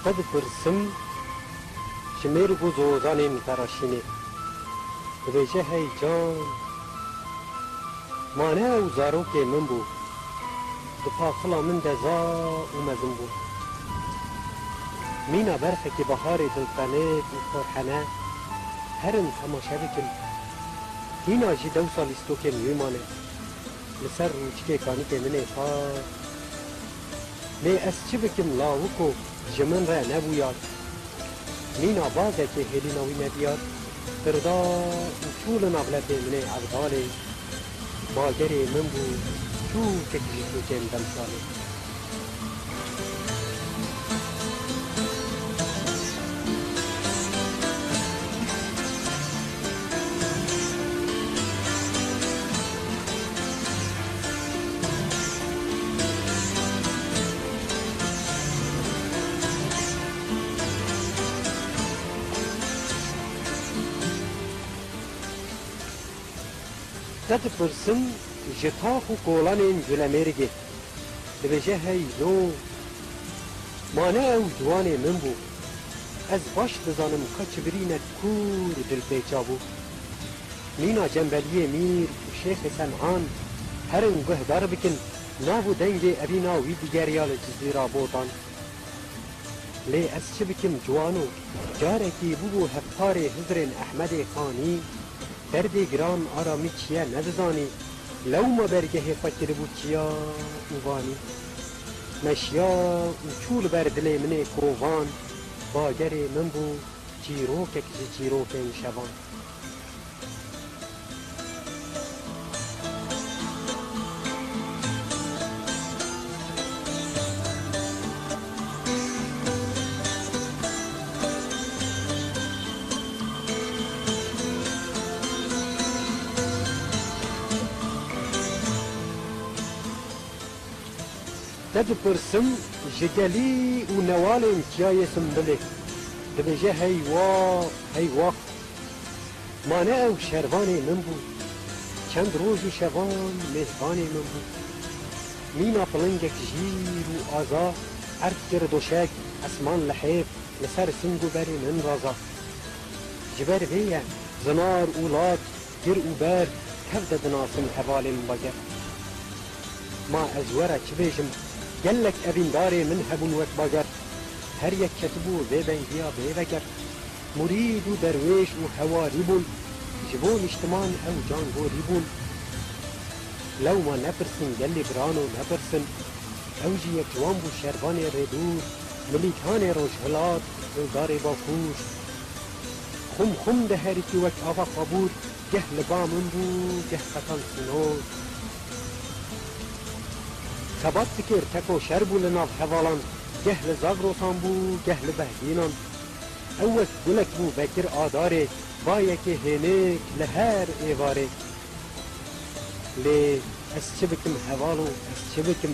قد پرسم شمیر بزرگان تراشینه بویژه هی جان مانه او زاروک من بو دپاخلا من دزا و مزن بو مینا برخه که بهار دلتنه و فرحنه هرن تماشا بکن هینا جی دو سالیستو که میمانه لسر روچکه کانی که منه پاک لی از چی بکم لاوکو جمن را نبویاد مینا بازه که هلی نوی ندیاد فردا طول نغلت منه عبداله باگره من بو تو کتجی تو جن دمساله تد پرسم جتاخ و کولان این جلمرگه دبجه هی لو مانه او جوان من بو از باش دزانم کچ برینت کور دل پیچا بو مینا جنبلیه میر و شیخ سنعان هر انگه دار بکن ناو دنگ ابینا وی دیگریال جزیرا بوتان لی از چه بکم جوانو جارکی بو هفتار حضر احمد خانی درد گران آرامی چیه ندزانی لو ما برگه فکر بود چیا اوانی مشیا و چول بر دل من کووان باگر من بو چیروک کجی چیروک این شبان تد پرسم جگلی و نوال امتیای سنبله دبجه هی واق مانه او شروان من بود چند روزی شوان مهبان من بود مینا پلنگک جیر و آزا ارد گر دوشک اسمان لحیب لسر سنگو بری من رازا جبر بیه زنار اولاد گر و بر هفده دناسم حوال مباگر ما از ورا چه بیجم گلک ابینداری من هبون وک باگر هر یک کتبو بی بنگیا بی بگر مرید و درویش و هواری بون جبون اجتمان او جانگوری بون لو ما نپرسن گلی برانو نپرسن او جی یک جوان بو شربان ردور ملیکان روشهلات و داری با خوش خم ده هری که وک آفا قبور گه لبامن بو گه قطن سنور ثبات فکر تکو شربو لناف حوالان گه لزاگ روسان بو گه لبهدینان اوک گلک بو بکر آداره بایه که هنک لهر ایواره لی از چه بکم حوالو از چه بکم